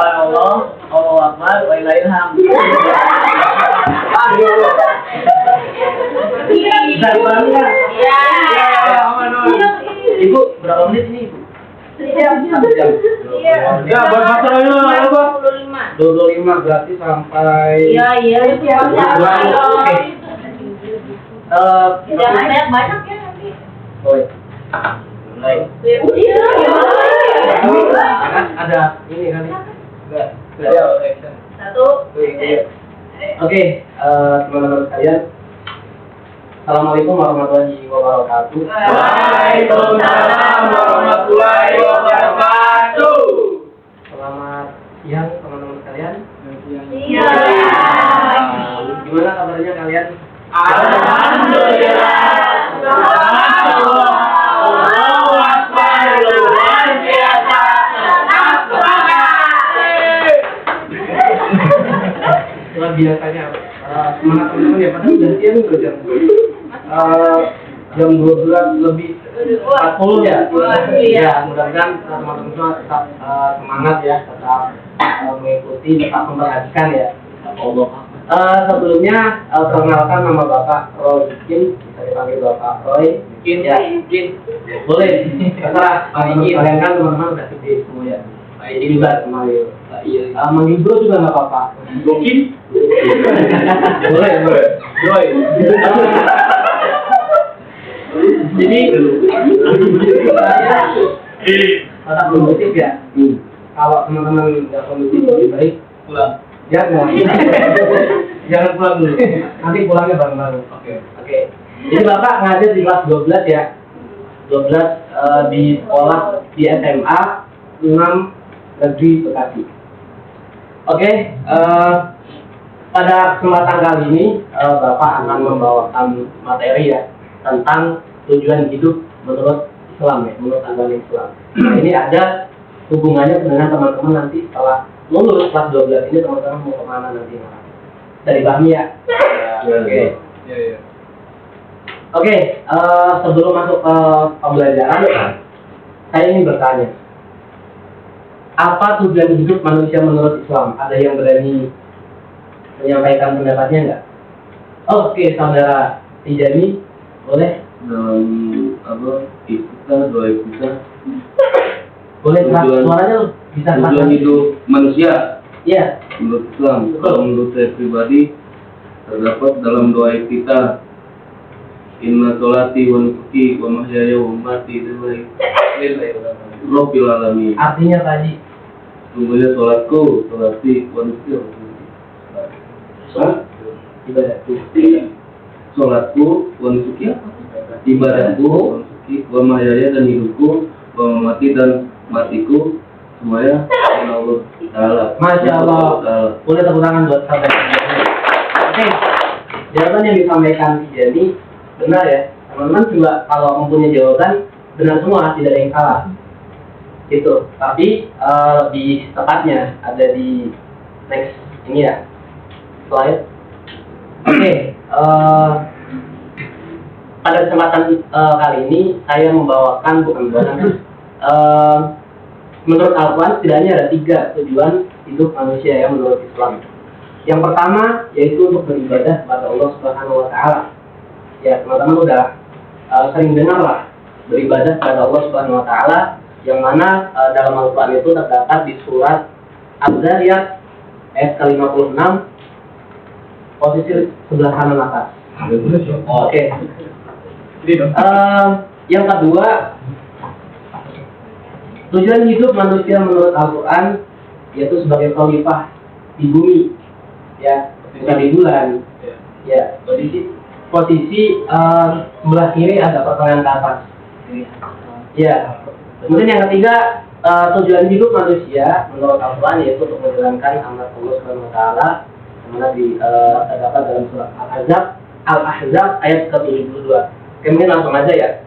Subhanallah, Allahu Akbar, walillahil hamd. Bisa ulangi ya? Ibu, berapa menit ini, Ibu? Sejam. Ya, buat masalahnya apa? 25. 25 berarti sampai Iya. Oke. Jangan banyak ya nanti. Oh, iya. Mulai. Ada ini kali. Enggak. Satu. Oke, teman-teman sekalian. Assalamualaikum warahmatullahi wabarakatuh. Waalaikumsalam warahmatullahi wabarakatuh. Selamat siang teman-teman sekalian. Iya. Gimana kabarnya kalian? Alhamdulillah. Subhanallah. Allahu Akbar. Luar biasa. Tetap semangat. Luar biasanya semangat teman-teman ya, padahal udah siang udah jam 12 lebih 40 ya. Ya, mudah-mudahan teman-teman semua tetap semangat ya, tetap mengikuti, tetap memperhatikan ya. Allah. Sebelumnya perkenalkan nama Bapak Roy Ikin, bisa dipanggil Bapak Roy Ikin ya. Ikin. Boleh. Terserah. Kalian kan teman-teman udah gede semua ya. Ini juga kemarin. Manggil bro juga nggak apa-apa. Mungkin. Boleh. Roy. Jadi saya tetap kondusif ya. Kalau teman-teman nggak kondusif lebih baik pulang. Jangan pulang dulu. Nanti pulangnya bareng-bareng. Oke. Jadi Bapak ngajar di kelas 12 ya. 12 di sekolah di SMA 6 Negeri Bekasi. Oke. Pada kesempatan kali ini Bapak akan membawakan materi ya tentang tujuan hidup menurut Islam ya, menurut agama Islam. Nah, ini ada hubungannya dengan teman-teman nanti setelah lulus kelas 12 ini, teman-teman mau kemana nanti? Dari Bahmi ya? Oke. Oke, sebelum masuk ke pembelajaran, saya ingin bertanya, apa tujuan hidup manusia menurut Islam? Ada yang berani menyampaikan pendapatnya nggak? Oke, saudara Tijani, boleh? Dalam kita doa kita Boleh suaranya lu bisa tujuan hidup manusia Iya. menurut Islam. Kalau menurut saya pribadi terdapat dalam doa kita, inna sholati wa nusuki wa mahyaya wa mamati lillahi rabbil alamin. Artinya tadi Sungguhnya sholatku, sholati wa nusuki sholatku wa nusuki ibadahku wa nusuki wa mahyaya dan hidupku wa mamati dan matiku semuanya Allah Ta'ala. Masya Allah. Boleh tepuk tangan buat sahabat. Oke, jawaban yang disampaikan Tijani benar ya. Teman-teman juga kalau mempunyai jawaban benar semua, tidak ada yang salah. Gitu. Tapi lebih tepatnya ada di next ini ya, slide. Oke. Pada kesempatan kali ini saya membawakan menurut Al-Quran setidaknya ada 3 tujuan hidup manusia yang menurut Islam. Yang pertama yaitu untuk beribadah kepada Allah Subhanahu wa Ta'ala. Ya, teman-teman udah sering dengar lah beribadah kepada Allah Subhanahu wa Ta'ala, yang mana dalam Al-Quran itu terdapat di surat Az-Zariyat ayat ke-56 posisi sebelah kanan atas. Oke. Yang kedua, tujuan hidup manusia menurut Al-Quran yaitu sebagai khalifah di bumi, ya, bukan di bulan. Ya, posisi sebelah kiri ada pertengahan ke atas. Ya, kemudian yang ketiga, tujuan hidup manusia menurut Al-Quran yaitu untuk menjalankan amanat Allah Subhanahu wa Ta'ala, yang mana terdapat dalam surat Al-Ahzab ayat ke-72. Oke, mungkin langsung aja ya.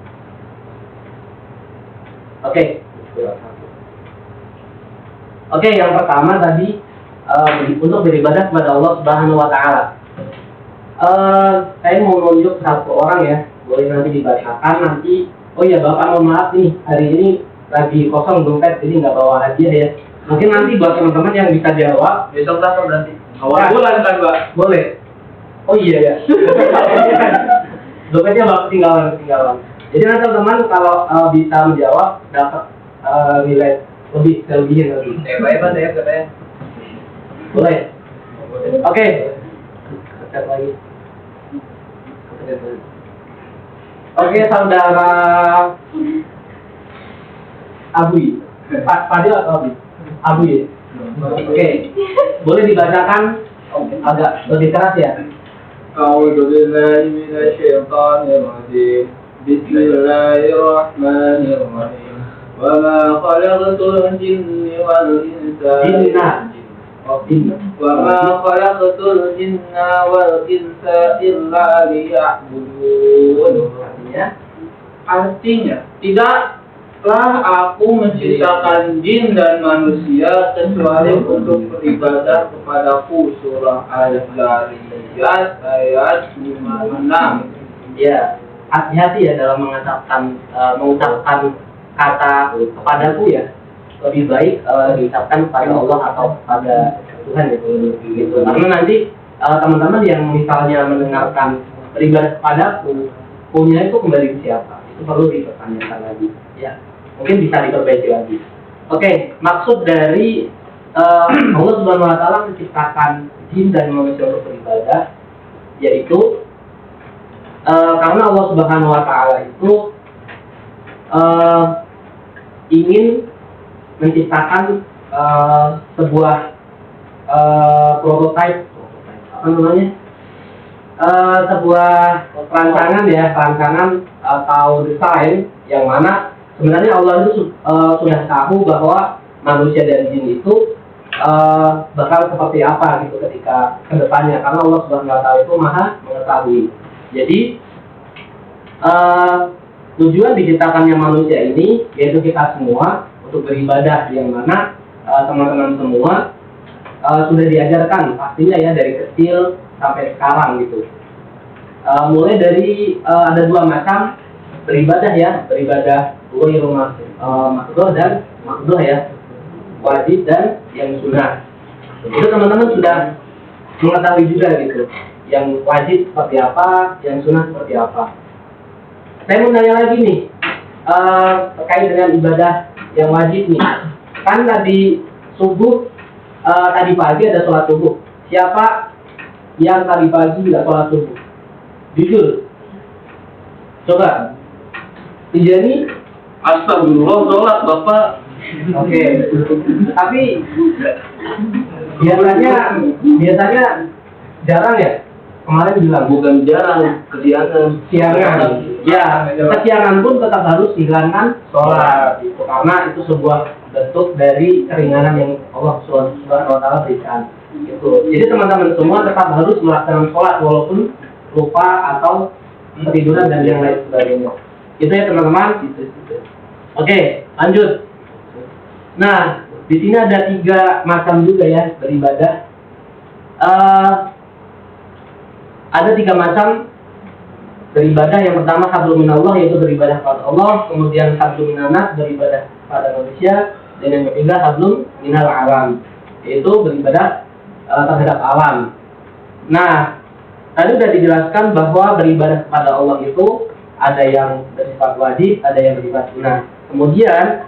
Oke. Oke, yang pertama tadi untuk beribadah kepada Allah Subhanahu wa Ta'ala. Saya mau menunjuk satu orang ya, boleh nanti dibacakan nanti. Oh iya Bapak, mohon maaf nih, hari ini lagi kosong dompet, jadi nggak bawa hadiah ya. Mungkin nanti buat teman-teman yang bisa jawab, Besok apa berarti? Awal bulan kan, Pak? boleh. Oh iya ya. Dompetnya Bapak ketinggalan. Jadi nanti teman-teman kalau bisa menjawab dapat nilai kelebihan lebih. Hebat ya katanya. Boleh. Oke. Kecat lagi. Oke, saudara Abui. Fadil atau Abui? Abui. Oke. Boleh dibacakan agak lebih keras ya? أعوذ بالله من الشيطان الرجيم بسم الله الرحمن الرحيم وما خلقت الجن والإنس Jinna. وما خلقت الجن والإنس إلا ليعبدون. Artinya, tidaklah aku menciptakan jin dan manusia kecuali untuk beribadah kepadaku. Surah Al-Zariyat ayat 56. Ya, hati-hati ya dalam mengucapkan kata kepadaku ya. Lebih baik diucapkan kepada Allah atau kepada Tuhan gitu. Karena nanti teman-teman yang misalnya mendengarkan beribadah kepadaku, punya itu kembali ke siapa? Itu perlu dipertanyakan lagi. Ya, mungkin bisa diperbaiki lagi. Oke, maksud dari Allah Subhanahu Wa Taala menciptakan jin dan manusia untuk beribadah, yaitu karena Allah Subhanahu Wa Taala itu ingin menciptakan sebuah prototipe, apa namanya, sebuah rancangan atau desain yang mana sebenarnya Allah itu sudah tahu bahwa manusia dan jin itu bakal seperti apa gitu ketika kedepannya, karena Allah Subhanahu Wa Taala itu maha mengetahui. Jadi tujuan diciptakannya manusia ini yaitu kita semua untuk beribadah, yang mana teman-teman semua sudah diajarkan pastinya ya dari kecil sampai sekarang gitu. Mulai dari ada dua macam beribadah ya, beribadah makruh dan makruh ya, wajib dan yang sunnah. Itu teman-teman sudah mengetahui juga gitu, yang wajib seperti apa, yang sunnah seperti apa. Saya mau nanya lagi nih terkait dengan ibadah yang wajib nih. Kan tadi subuh, tadi pagi ada sholat subuh. Siapa yang tadi pagi tidak sholat subuh? Jujur. Coba. Dijani? Astagfirullah, sholat Bapak. Oke. Tapi biasanya jarang ya. Kemarin bilang Bukan jarang, kesiangan. siangan. Ya, kesiangan pun tetap harus hilangkan sholat. Gitu. Karena itu sebuah bentuk dari keringanan yang Allah Subhanahu Wa Taala berikan. Gitu. Jadi teman-teman semua tetap harus melaksanakan sholat walaupun lupa atau ketiduran dan yang lain sebagainya. Itu ya teman-teman. Oke, lanjut. Nah, di sini ada 3 macam juga ya beribadah. Ada 3 macam beribadah. Yang pertama hablum minallah, yaitu beribadah kepada Allah. Kemudian hablum minanas, beribadah kepada manusia. Dan yang ketiga hablum minal alam, yaitu beribadah terhadap alam. Nah, tadi sudah dijelaskan bahwa beribadah kepada Allah itu ada yang bersifat wajib, ada yang bersifat sunnah. Kemudian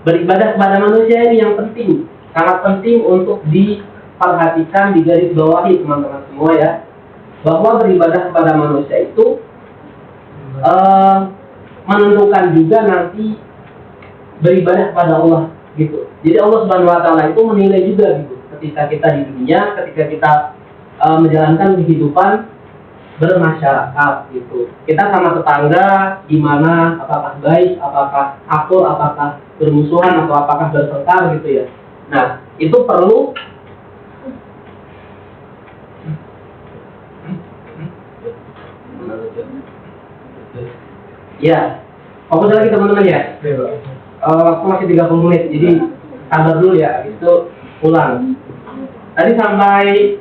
beribadah kepada manusia ini yang penting, sangat penting untuk diperhatikan, digarisbawahi teman-teman semua ya, bahwa beribadah kepada manusia itu menentukan juga nanti beribadah kepada Allah gitu. Jadi Allah Subhanahu Wa Taala itu menilai juga gitu ketika kita di dunia, ketika kita menjalankan kehidupan bermasyarakat gitu. Kita sama tetangga gimana, apakah baik, apakah akur, apakah bermusuhan, atau apakah bertengkar gitu ya. Nah, itu perlu ya, fokus lagi teman-teman ya. Waktu masih 30 menit, jadi sabar dulu ya, itu pulang. Tadi sampai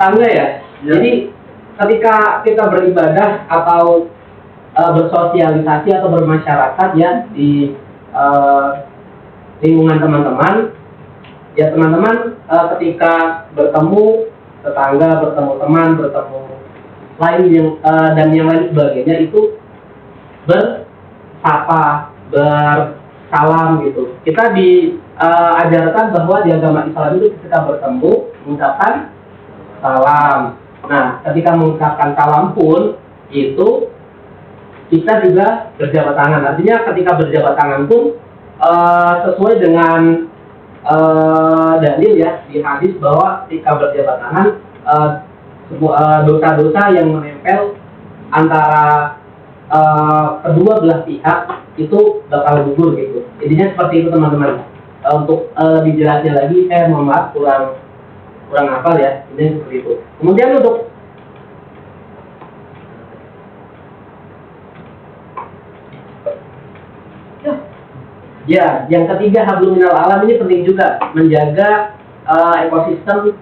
tangga ya. Jadi ketika kita beribadah atau bersosialisasi atau bermasyarakat ya di lingkungan teman-teman, ya teman-teman ketika bertemu tetangga, bertemu teman, bertemu lain yang dan yang lain sebagainya itu bersapa, bersalam gitu. Kita diajarkan bahwa di agama Islam itu ketika bertemu mengucapkan salam. Nah, ketika mengucapkan salam pun itu kita juga berjabat tangan. Artinya ketika berjabat tangan pun sesuai dengan dalil ya di hadis bahwa ketika berjabat tangan dosa-dosa yang menempel antara kedua belah pihak itu bakal gugur gitu. Intinya seperti itu teman-teman. Untuk dijelasnya lagi saya mohon maaf kurang hafal ya. Ini seperti itu. Kemudian untuk ya, yang ketiga hablum minal alam ini penting juga menjaga ekosistem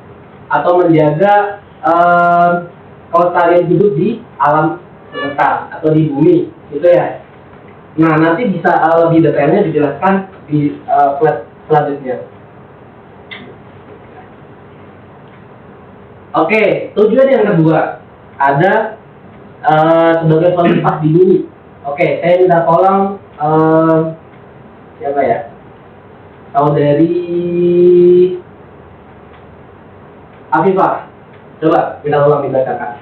atau menjaga kelestarian hidup di alam semesta atau di bumi, gitu ya. Nah, nanti bisa lebih detailnya dijelaskan di slide selanjutnya. Oke, tujuan yang kedua ada sebagai khalifah di bumi. Oke, saya minta tolong siapa ya? Saudari Afifah. Coba minta tolong dibacakan.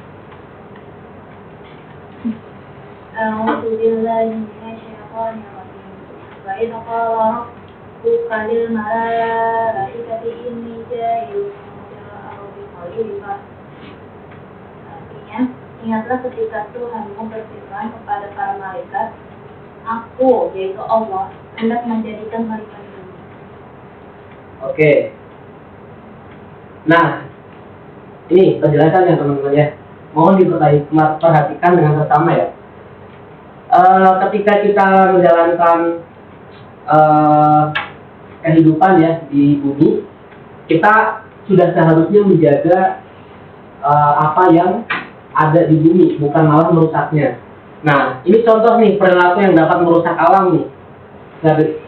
A'udzu billahi minasyaitonir rajim. Wa idz qala rabbuka lil malaikati inni ja'ilun fil ardi khalifah. Artinya, ingatlah ketika Tuhanmu berfirman kepada para malaikat, Aku, yaitu Allah, hendak menjadikan khalifah di bumi. Oke. Nah, ini penjelasannya teman-teman ya. Mohon diperhatikan dengan seksama ya. Ketika kita menjalankan kehidupan ya di bumi, kita sudah seharusnya menjaga apa yang ada di bumi, bukan malah merusaknya. Nah, ini contoh nih perilaku yang dapat merusak alam nih.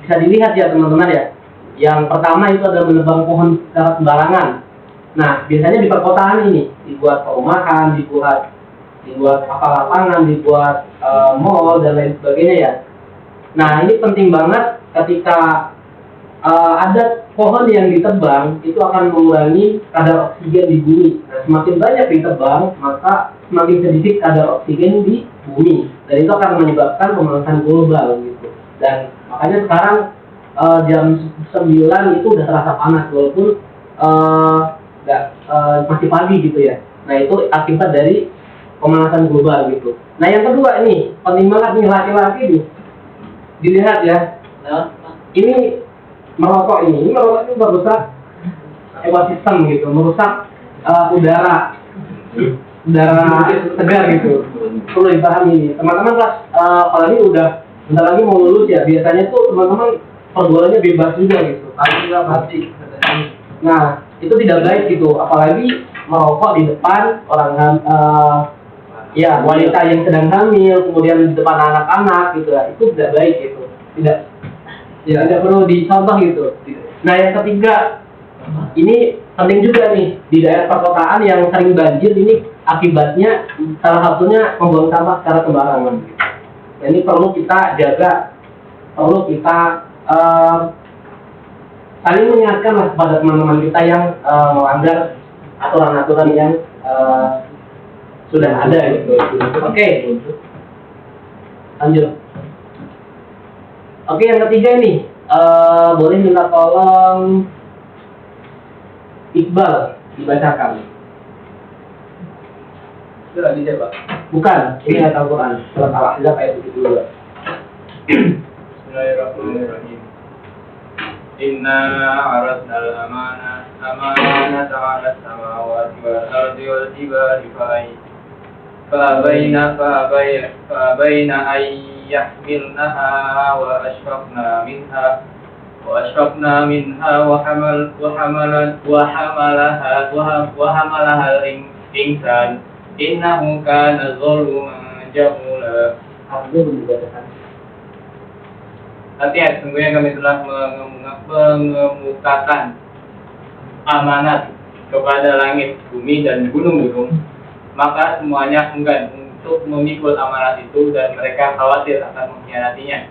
Bisa dilihat ya teman-teman ya. Yang pertama itu adalah menebang pohon secara sembarangan. Nah, biasanya di perkotaan ini dibuat perumahan, dibuat apa lapangan, dibuat mall dan lain sebagainya ya. Nah, ini penting banget ketika ada pohon yang ditebang itu akan mengurangi kadar oksigen di bumi. Nah, semakin banyak ditebang, maka semakin sedikit kadar oksigen di bumi. Dan itu akan menyebabkan pemanasan global gitu. Dan makanya sekarang jam 9 itu udah terasa panas walaupun masih pagi gitu ya. Nah, itu akibat dari pemanasan global gitu. Nah, yang kedua ini penting banget nih laki-laki nih. Dilihat ya. Nah, ini merokok ini merusak ekosistem gitu, merusak udara segar gitu. Perlu dipahami ini. Teman-teman kelas kalau ini udah bentar lagi mau lulus ya, biasanya tuh teman-teman pergaulannya bebas juga gitu. Tapi juga pasti. Nah, itu tidak baik gitu, apalagi merokok di depan orang ya wanita yang sedang hamil, kemudian di depan anak-anak gitu ya, itu tidak baik gitu. Tidak perlu dicontoh gitu. Nah, yang ketiga, ini penting juga nih di daerah perkotaan yang sering banjir ini akibatnya salah satunya membuang sampah secara sembarangan. Nah, ini perlu kita jaga, perlu kita saling mengingatkan lah kepada teman-teman kita yang melanggar aturan-aturan yang sudah ada gitu. Oke. Lanjut. Oke, yang ketiga ini boleh minta tolong Iqbal dibacakan. Itu lagi siapa? Bukan, ini ayat Al-Quran. Surat Al-Ahzab ayat 72. Bismillahirrahmanirrahim. Inna aradna al-amanata 'ala as-samawati wal ardi wal jibali فأبين أن يحملنها وأشفقنا منها وحملها الإنسان إنه كان ظلوما جهولا. Hati-hati, sesungguhnya kami telah mengemukakan amanat kepada langit, bumi, dan gunung-gunung, maka semuanya enggan untuk memikul amanat itu dan mereka khawatir akan mengkhianatinya.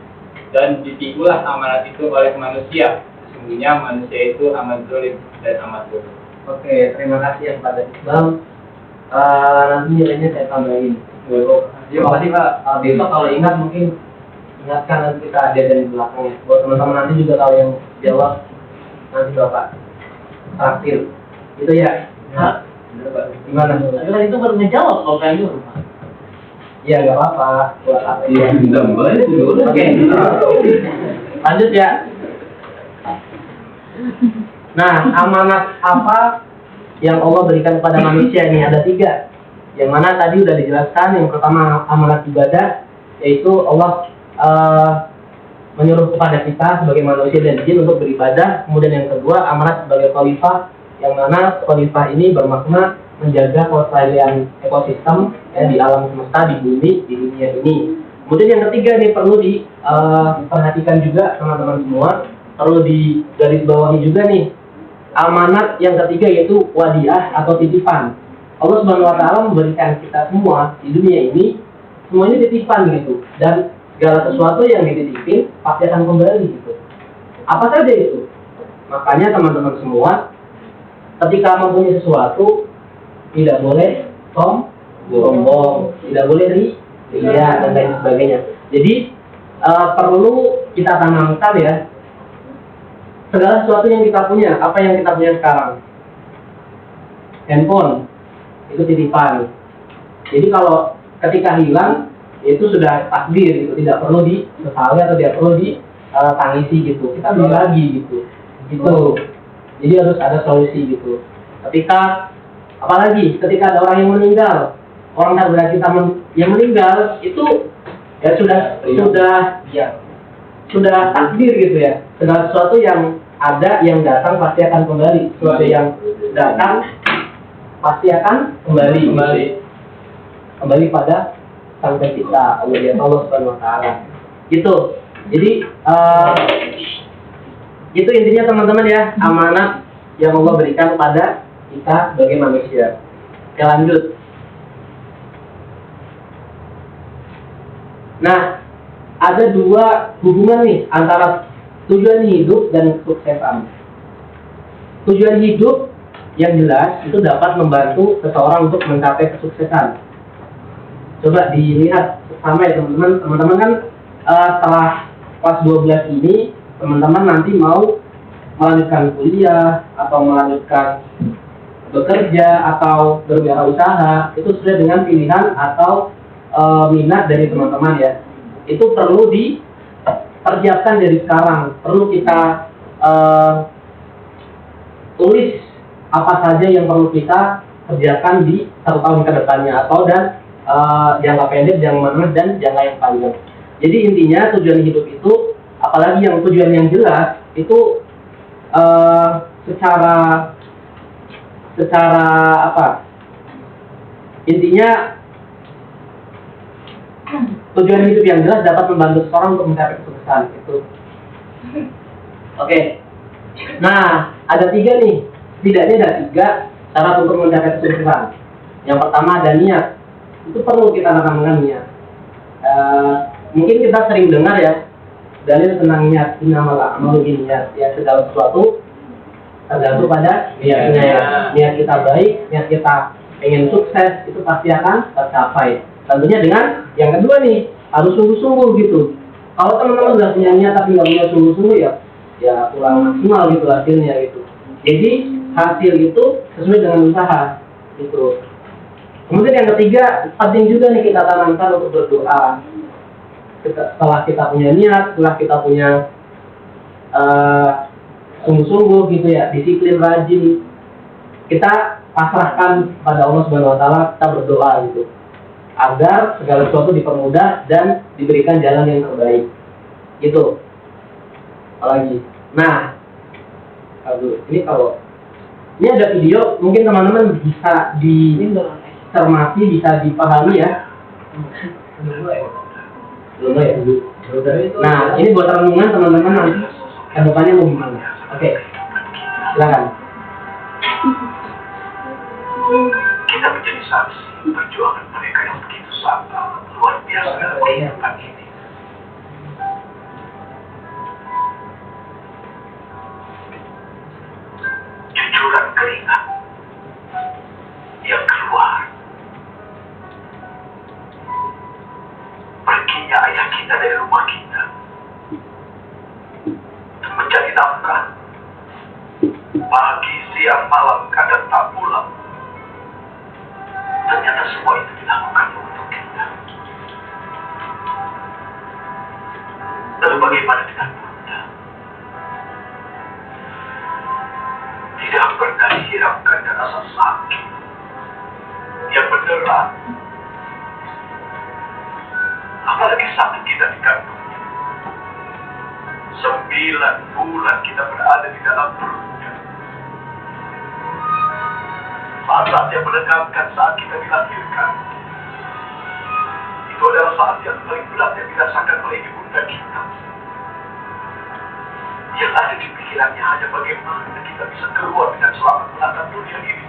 Dan ditipulah amanat itu oleh manusia. Sesungguhnya manusia itu amat zalim dan amat bodoh. Oke, terima kasih yang pada Iqbal. Nanti nilainya saya tambahin. Terima kasih Pak. Besok kalau ingat mungkin ingatkan nanti kita ada dari belakangnya. Buat teman-teman nanti juga kalau yang jawab nanti Bapak traktir. Itu ya. Bener, Pak. Gimana? Kan itu baru ngejawab kalau kayak gitu. Iya nggak apa-apa. Buat apa ya? Oke. Lanjut ya. Nah, amanat apa yang Allah berikan kepada manusia ini ada 3. Yang mana tadi udah dijelaskan. Yang pertama amanat ibadah, yaitu Allah menyuruh kepada kita sebagai manusia dan jin untuk beribadah. Kemudian yang kedua amanat sebagai khalifah, yang mana khalifah ini bermakna menjaga kelestarian ekosistem di alam semesta, di bumi, di dunia ini. Kemudian yang ketiga nih perlu diperhatikan juga teman-teman semua, perlu digarisbawahi juga nih. Amanat yang ketiga yaitu wadiah atau titipan. Allah Subhanahu wa taala memberikan kita semua di dunia ini semuanya titipan gitu. Dan segala sesuatu yang dititipin pasti akan kembali gitu. Apa saja itu? Makanya teman-teman semua ketika mempunyai sesuatu tidak boleh sombong, tidak boleh ria dan lain sebagainya. Jadi perlu kita tanamkan ya, segala sesuatu yang kita punya, apa yang kita punya sekarang, handphone itu titipan. Jadi kalau ketika hilang itu sudah takdir gitu, tidak perlu disesali atau tidak perlu ditangisi gitu. Kita beli lagi gitu. Itu. Jadi harus ada solusi gitu. Apalagi ketika ada orang yang meninggal, orang terdekat kita yang meninggal itu ya sudah takdir gitu ya. Segala sesuatu yang ada yang datang pasti akan kembali. Sesuatu yang datang pasti akan kembali pada sang pencipta Allah Subhanahu wa taala. Gitu. Jadi itu intinya teman-teman ya, amanat yang Allah berikan pada kita sebagai manusia. Oke, lanjut. Nah, ada 2 hubungan nih antara tujuan hidup dan kesuksesan. Tujuan hidup yang jelas itu dapat membantu seseorang untuk mencapai kesuksesan. Coba dilihat sama ya teman-teman. Teman-teman kan setelah kelas 12 ini, teman-teman nanti mau melanjutkan kuliah atau melanjutkan bekerja atau berwirausaha, itu sudah dengan pilihan atau minat dari teman-teman ya. Itu perlu dipersiapkan dari sekarang. Perlu kita tulis apa saja yang perlu kita kerjakan di 1 tahun ke depannya, atau dan jangka pendek, jangka menengah, dan jangka yang panjang. Jadi intinya tujuan hidup itu, apalagi yang tujuan yang jelas itu secara apa? Intinya tujuan hidup yang jelas dapat membantu seseorang untuk mencapai kesuksesan itu. Oke. Nah, ada 3 nih. Setidaknya ada 3 syarat untuk mencapai kesuksesan. Yang pertama ada niat. Itu perlu kita tanamkan niat. Mungkin kita sering dengar ya, dalil tentang niat, innamal a'malu binniyat. Ya, segala sesuatu tergantung pada niatnya ya. Niat kita baik, niat kita ingin sukses, itu pasti akan tercapai. Tentunya dengan yang kedua nih, harus sungguh-sungguh gitu. Kalau teman-teman udah punya niat tapi nggak punya sungguh-sungguh ya kurang maksimal gitu hasilnya gitu. Jadi hasil itu sesuai dengan usaha gitu. Kemudian yang ketiga, penting juga nih kita tanamkan untuk berdoa. Setelah kita punya niat, setelah kita punya sungguh-sungguh gitu ya, disiplin, rajin, kita pasrahkan pada Allah Subhanahu wa taala, kita berdoa gitu, agar segala sesuatu dipermudah dan diberikan jalan yang terbaik. Gitu. Apalagi. Nah, ini ada video, mungkin teman-teman bisa dicermati, bisa dipahami ya. Belum ya? Nah, ini buat renungan teman-teman nanti kedepannya mau gimana. Oke, silakan. Kita menjadi saksi perjuangan mereka yang begitu sangat luar biasa dalam kehidupan ini. Cucuran keringat yang keluar. Perginya ayah kita dari rumah kita untuk mencari nafkah. Pagi, siang, malam, kadang tak pulang. Ternyata semua itu dilakukan untuk kita. Lalu bagaimana dengan Bunda? Tidak pernah dihiraukan dan rasa sakit yang beneran. Apalagi sakit kita di kandungnya. 9 bulan kita berada di dalam perutnya. Saat yang menegangkan saat kita dilahirkan. Itu adalah saat yang paling berat yang dirasakan oleh ibunda kita. Yang ada di pikirannya hanya bagaimana kita bisa keluar dengan selamat menatap dunia ini.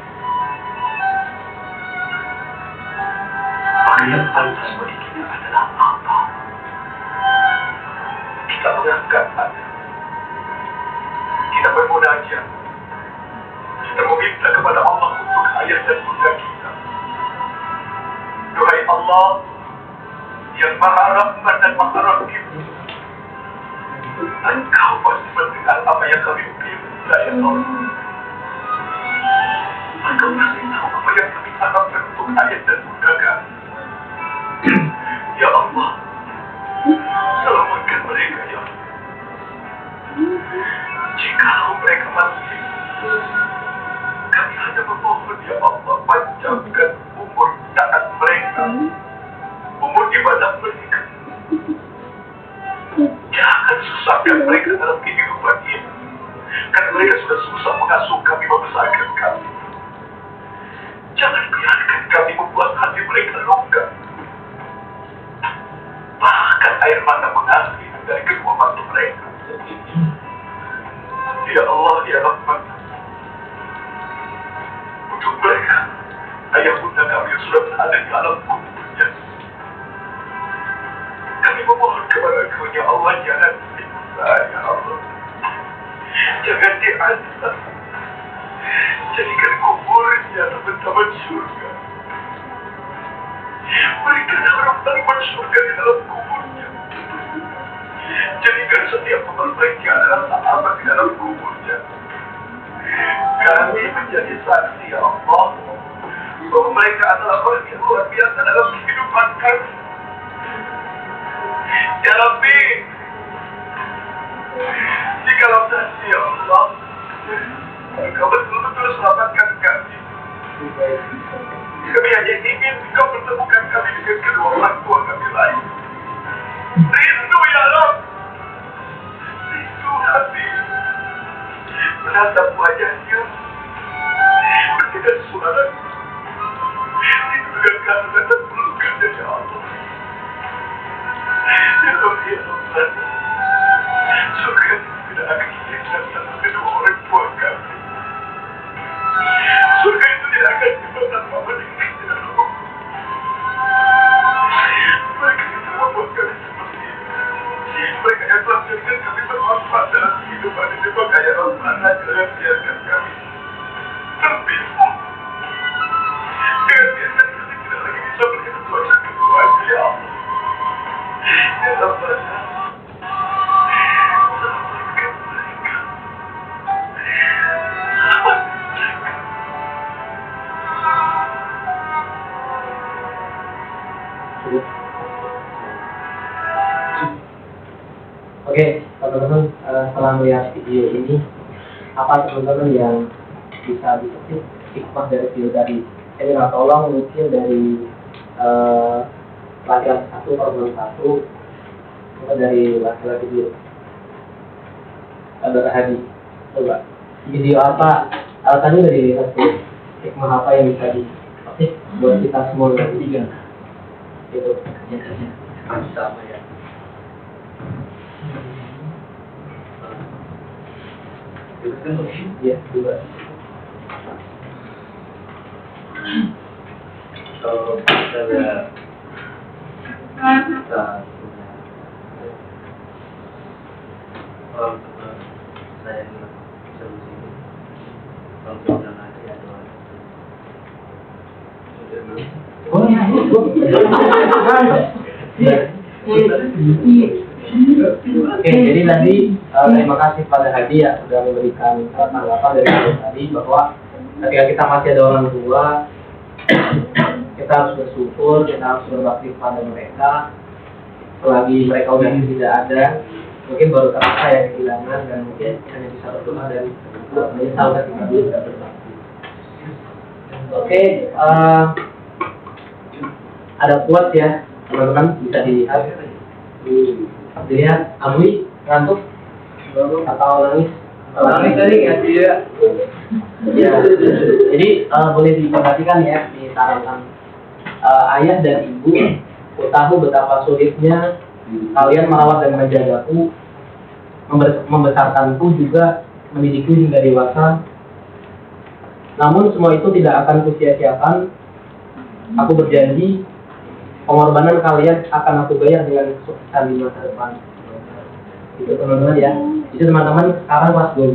Maka yang pantas bagi kita adalah apa? Kita mengangkat hati. Kita bermunajat. Kita meminta kepada Allah untuk ayah dan bunda kita. Duhai Allah yang Maha Rahman dan Maha Rahim, Engkau pasti mendengar apa yang kami minta, ya Allah. Engkau pasti tahu apa yang kami harapkan untuk ayah dan bunda kami. Ya Allah, selamatkan mereka, ya Allah. Jikalau mereka masih, kami hanya memohon, ya Allah, panjangkan umur taat mereka, umur ibadah mereka. Jangan susahkan mereka dalam kehidupan ini, karena mereka sudah susah mengasuh kami, membesarkan kami. Jangan biarkan kami membuat hati mereka luka. Bahkan air mata mengalir dari kedua mata mereka. Ya Allah, ya Rahman, untuk mereka, ayah bunda kami yang sudah berada di alam kuburnya, kami memohon kepada Engkau, ya Allah, jangan siksa, ya Allah. Jangan diazab. Jadikan kuburnya teman-teman surga. Berikan harapan surga di dalam kuburnya. Jadikan setiap pemerbaiki adalah sahabat di dalam kuburnya. Kami menjadi saksi, ya Allah, bahwa mereka adalah orang yang luar biasa dalam kehidupan kami. Ya Rabbi, jikalau nanti, ya Allah, Engkau betul-betul selamatkan kami. Kami hanya ingin Engkau pertemukan kami dengan kedua orang tua kami lain. Rindu, ya Rabb. Rindu hati menatap wajahnya, mendengar suara, rindu dengan kehangatan dan pelukannya, ya Allah. Ya Rabbi, ya Rahman, surga tidak akan dihilang tanpa kedua orang tua kami. Surga itu tidak akan tiba tanpa mereka, ya Allah. Mereka yang telah membuat kami seperti ini. Mereka yang telah menjadikan kami bermanfaat dalam kehidupan ini. Maka ya Rahman, jangan biarkan kami tertipu. Jangan biarkan kami tidak lagi bisa melihat kuasa keduanya, ya Allah. Ya Rahman, selamatkan mereka. Selamatkan mereka. Oke, teman-teman, setelah melihat video ini, apa teman-teman yang bisa dipetik hikmah dari video tadi? Saya minta tolong mungkin dari laki-laki 1, perempuan 1, atau dari laki-laki 2. Saudara Hadi, coba video apa? Tadi udah dilihat tuh, hikmah apa yang bisa dipetik buat kita semua dari video? Itu sama ya. Iya, juga. Kalau pada kita orang tua saya solusi kalau sudah nanti ada Oke, jadi tadi terima kasih pada Hadi ya sudah memberikan tanggapan dari saya tadi bahwa ketika kita masih ada orang tua, kita harus bersyukur, kita harus berbakti kepada mereka. Selagi mereka udah tidak ada, mungkin baru terasa ya kehilangan dan mungkin hanya bisa berdoa dan menyesal ketika dulu tidak berbakti. Oke, ada quote ya teman-teman, bisa dilihat. Amui ngantuk atau nangis? Nangis tadi nggak sih ya? Ya, jadi boleh diperhatikan ya di tarangan ayah dan ibu. Ku tahu betapa sulitnya kalian merawat dan menjagaku, membesarkanku juga mendidikku hingga dewasa. Namun semua itu tidak akan kusia-siakan. Aku berjanji pengorbanan kalian akan aku bayar dengan kesuksesan di masa depan. Itu teman-teman ya. Jadi teman-teman sekarang kelas 12,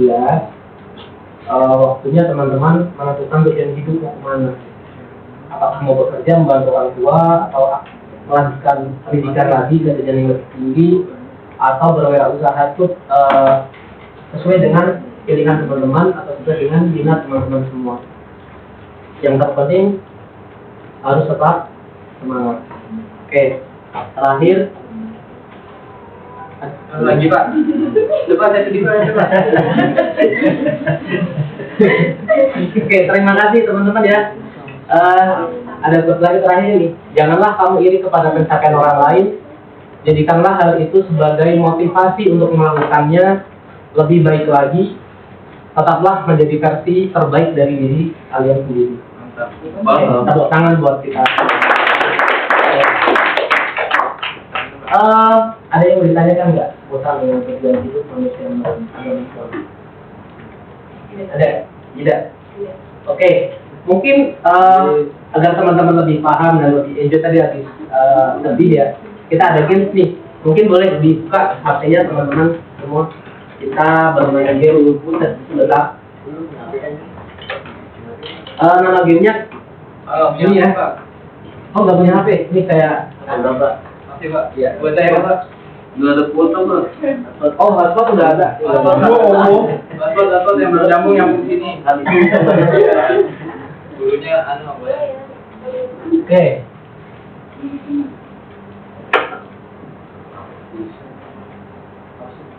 waktunya teman-teman menentukan tujuan hidup mau kemana. Apakah mau bekerja membantu orang tua atau melanjutkan pendidikan lagi ke jenjang yang lebih tinggi atau berwirausaha itu sesuai dengan pilihan teman-teman atau sesuai dengan minat teman-teman semua. Yang terpenting harus tetap semangat. Oke, terakhir Lagi Pak. Coba saya sedih Pak. Oke, terima kasih teman-teman ya. Ada lagi terakhir nih. Janganlah kamu iri kepada pencapaian orang lain. Jadikanlah hal itu sebagai motivasi untuk melakukannya lebih baik lagi. Tetaplah menjadi versi terbaik dari diri kalian sendiri. Mantap. Tepuk tangan buat kita. Ada yang mau ditanyakan nggak? Bosan dengan tujuan hidup manusia yang ada? Ada? Tidak? Oke. Mungkin agar teman-teman lebih paham dan lebih enjoy tadi lebih ya, kita ada games nih. Mungkin boleh dibuka HP-nya teman-teman semua. Kita bermain game sebentar. Nama gamenya ini ya. Oh nggak punya HP? Ini kayak berapa? Masih Pak. Iya. Buat saya Pak. nggak ada foto Pak. Oh hotspot udah ada. Hotspot yang nyambung sini. Dulunya apa ya? Oke.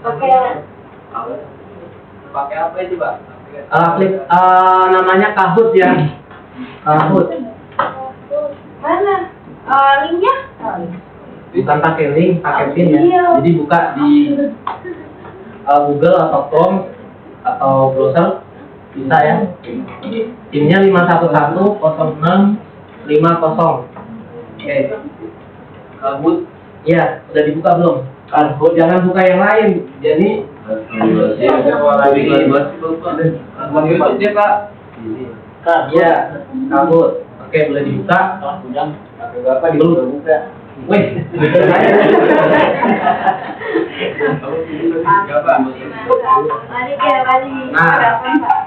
Oke. Pakai apa itu Pak? Namanya Kahoot ya. Kahoot. Mana? Linknya? Bukan pakai link, pakai pin ya. Iya. Jadi buka di Google atau Chrome atau browser bisa ya. Timnya 5110650. Oke. Kabut. Iya, udah dibuka belum? Kahoot, jangan buka yang lain. Jadi YouTube deh Pak. Iya, Kahoot. Oke, boleh dibuka. Berapa di Belum. Wih, Berapa? Mari ya, mari. Nah. Ada apa, Pak?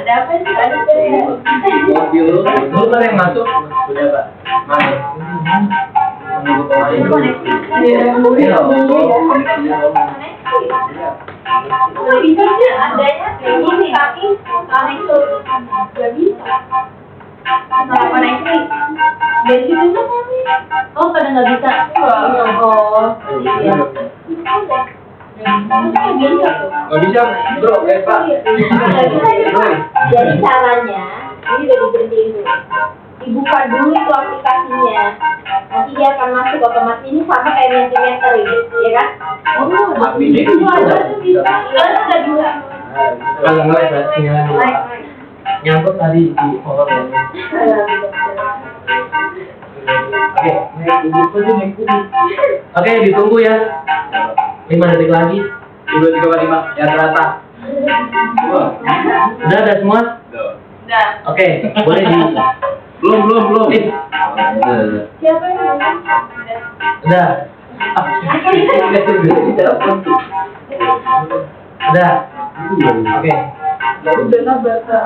Ada apa sih? Ada Mobil lu. lu kan yang masuk udah Pak. Masuk. Menunggu pemain. Iya. Nggak bisa sih, adanya kayak gini, tapi koneksi nggak bisa. Kalau koneksi dari situ tuh oh pada nggak bisa. Oh iya. Nggak bisa bro, Pak. Nggak bisa ya, Pak. Jadi caranya ini udah diberhentiin dulu. Dibuka dulu itu aplikasinya. Nanti dia akan masuk otomatis ini sama kayak Mentimeter gitu, ya kan? Oh, Ini itu ada tuh bisa. Ada dua. Kalau nggak berarti nyangkut tadi di foto ya. Oke, ditunggu ya. 5 detik lagi. 2, 3, 4, 5 yang terasa. Udah ada semua? Tuh. Nah, Oke, boleh di. Belum. Eh, siapa yang ngomong? udah. Udah. Oke. Udah sabar, Kak.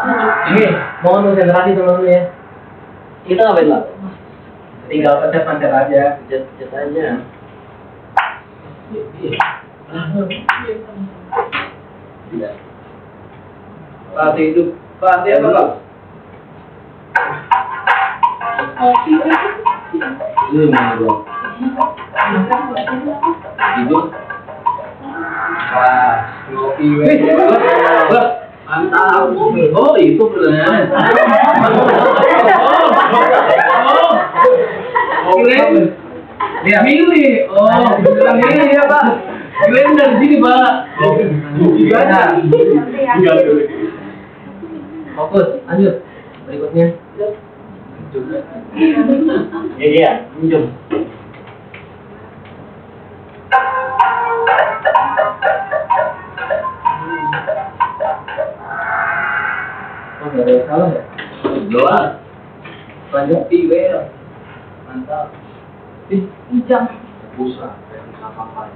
Oke, mau konsentrasi teman-teman ya. Kita ngapain lah? Tinggal pencet aja, pencet aja. Pasti itu, pasti apa Kak? Ini mana bro? Hidup. Wah, ngopi Mantap. Oh itu pertanyaannya. Kirain Lihat. milih. Oh, bukan milih ya Pak. Kirain dari sini Pak. Nah, fokus, lanjut. Berikutnya. Iya, minjem. Oh, nggak ada yang salah ya? Doa. Lanjut. Iya. Mantap. Ijam. Busa, apa-apa.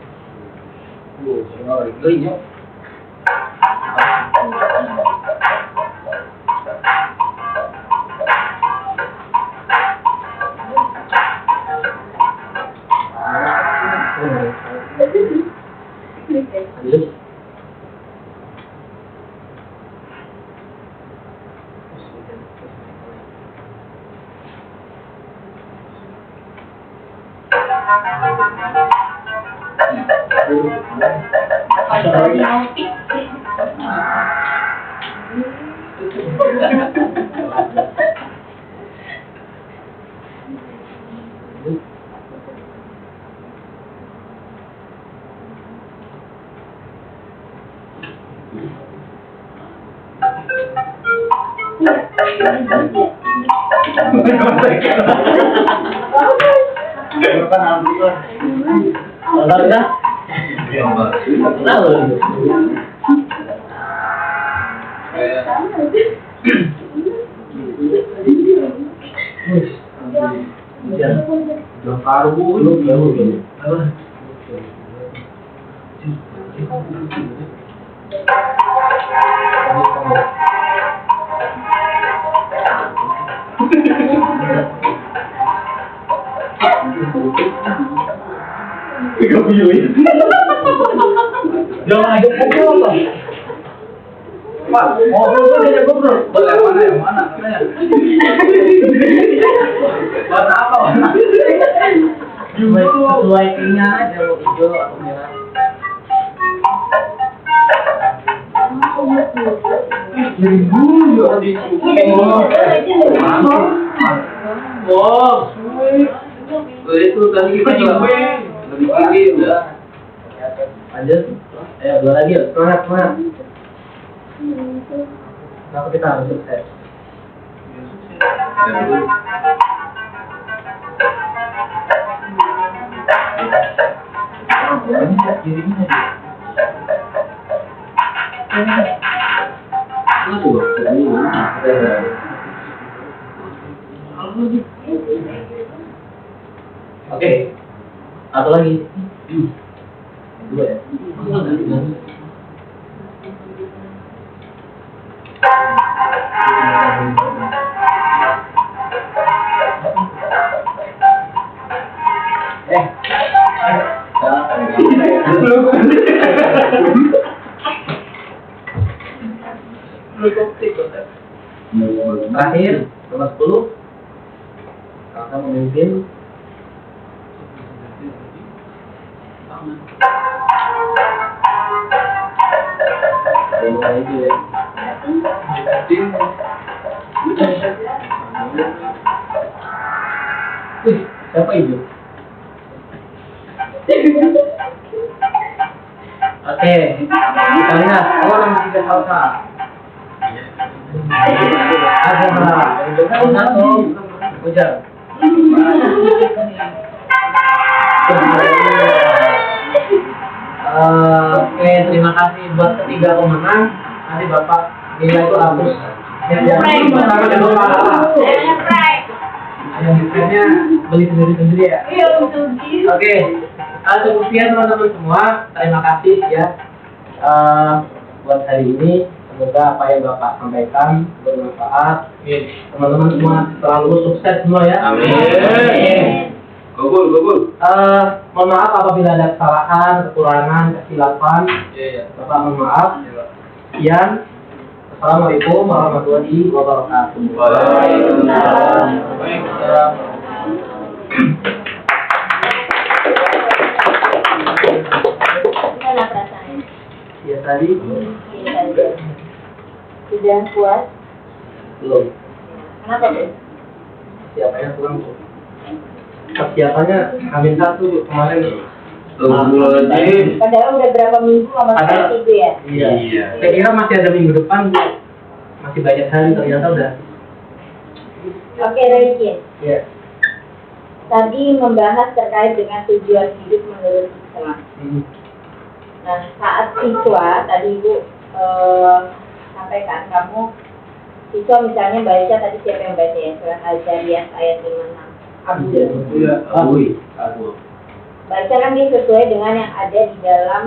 Gelinya. Lanjut. Udah. Lalu. Udah karbu belum ya belum. Jangan ada ngobrol Pak. Pak, ngobrol kan ada ngobrol. Boleh yang mana? Warna apa warna? Sesuai keinginan aja lo hijau atau merah. Jadi dulu ya di Wow, sweet. Itu tadi kita lebih tinggi udah. Lanjut. Ayo dua lagi ya. Semangat. Kenapa kita harus sukses? Oke. Satu lagi. Dua ya. Terakhir, nomor 10. Kakak memimpin. Mulai aja ya. Siapa itu? Oke, kita lihat orang tiga salsa. Ada satu, hujan. Oke, terima kasih buat ketiga pemenang. Nanti Bapak nilai itu hapus. Pertama dan lupa. Jangan prank. Yang desainnya beli sendiri ya. Iya, betul gitu. Oke, cukup sekian teman-teman semua. Terima kasih ya buat hari ini. Semoga apa yang Bapak sampaikan bermanfaat. Teman-teman semua selalu sukses semua ya. Amin. Gogol. Mohon maaf apabila ada kesalahan, kekurangan, kesilapan. Bapak mohon maaf. Sekian. Assalamualaikum warahmatullahi wabarakatuh. Waalaikumsalam. Gimana perasaannya? Ya tadi Sudah puas? belum. Kenapa, Bu? Siapanya kurang. Persiapannya Amin 1 kemarin. Astagfirullahaladzim. Padahal udah berapa minggu sama Ada. sekali itu ya? Iya. Saya kira masih ada minggu depan. Masih banyak hari ternyata udah. Oke, Raikin. Ya. Tadi membahas terkait dengan tujuan hidup menurut Islam. Nah, saat siswa, tadi Ibu sampaikan kamu, siswa misalnya baca, tadi siapa yang baca ya? Surat Al-Jariyah ayat 56. Abdul. Iya. Abui. Baca kan dia sesuai dengan yang ada di dalam